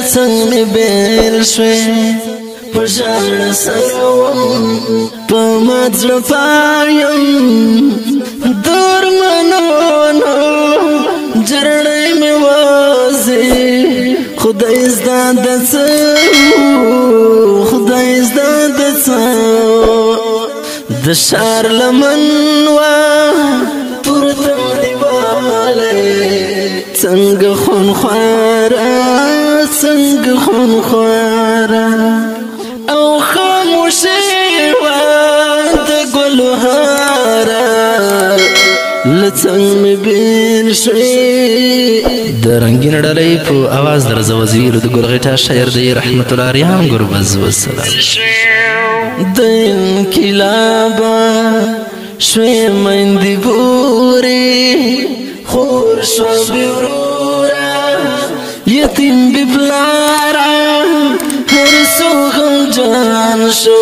لڅنګ می بیل شوې په ژړا سره وم په مځړه پایم درمنونو جرړې مې وځي خدای زده د څه خدای زده د څه د شار لمن وا پورته دیواله څنګه خونخواره څنګه خونخواره او خاموشي وا د ګلهاره لڅنګ مې بیل شوې د رنگین ډلې په आवाज درز وزیر د ګلغټا شاعر دی رحمت الله ریحان ګربز والسلام د انقلاب شوې مندي ګوري خور شو بیورورا یتیم ببلارا هر سو غم جان شو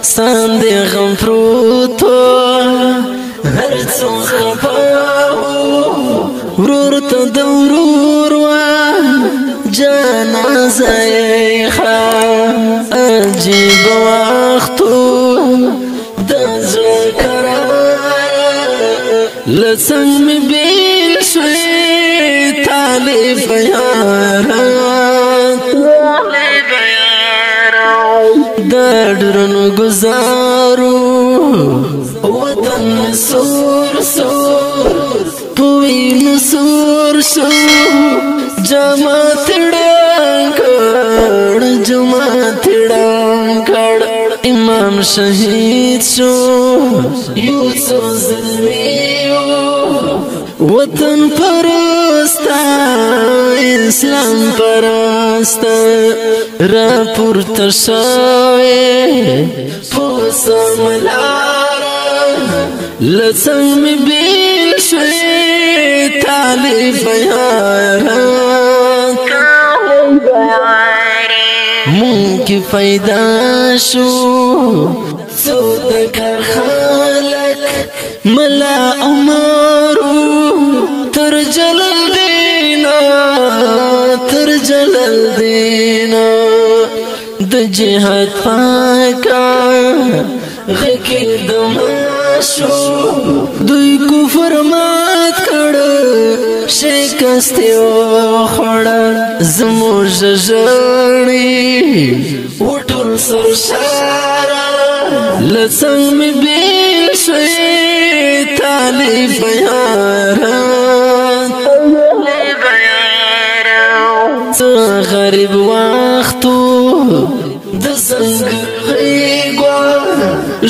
ساندې غم پروتو هر څو خپاو ورور ته د ورور وا جنازه یې ښه عجیب وختو د زړه کراره له څنګ مې بیل شوې طالب یاره د ډرنو ګزارو وطن سور سور پوین سور سور جماعت ډنکړ جماعت ډنکړ امام شهید شو یوسف زلمیو وطن پرستا اسلام پرستا را پورته شوی پوسم لارا لڅنګ مې بیل شوی طالب یاره مونږ کې پیدا شو څو د کار خلک ملا عمرو تر جلال دینا د جهاد پاکا غکی دماشو دوی کفر مات کړ شکست یو خړ زموږ ژړې وټول سرشارا لڅنګ مې بیل شوې طالب یاره غریب وختو د سنگر غیګوا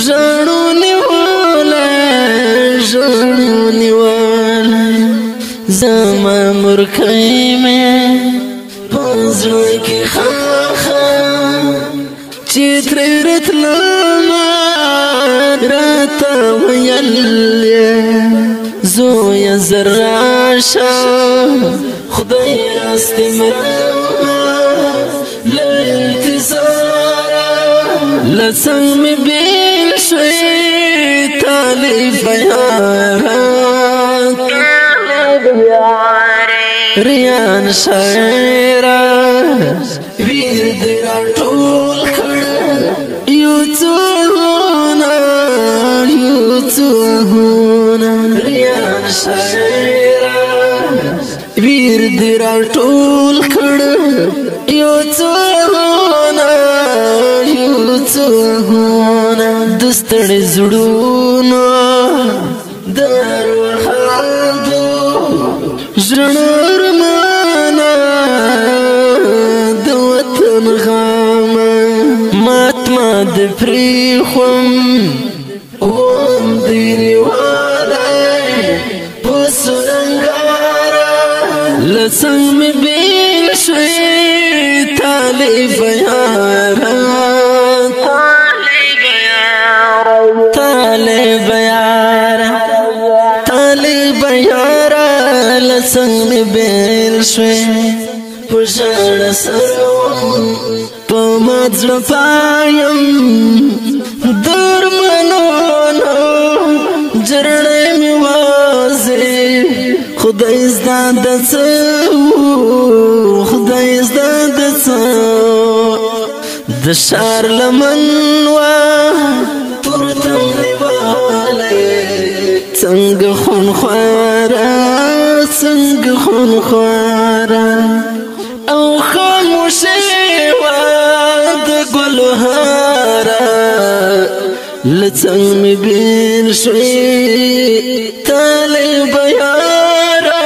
ژړو نیواله زما مرکې مې پنځړ کې خاخه چې ترې راتلما راته ویل زویا زراشه خدای راستې مرمه لانتظاره لڅنګ مې بیل شوې طالب یاره ریان شاعره ویر دې راټول کړ یو څو ریان شاعره ویر دې راټول کړ یو څو د ستړي زړونو د روحانو ژړو ارمانه د وطن غم مات د پرېښوم اوم دې نیولی په سنګاره لڅنګ مې بیل شوې طالب یاره طالب یاره لڅنګ مې بیل شوې په ژړا سره وم په مځړه پایم درمنونو جرړې مې وځي خدای زده د څه خدای د شار لمن وا پورته نیواله څنګه خون خوارا څنګه خون خوارا او خاموشي وا د ګلهارا لڅنګ می بین شوي طالب یارا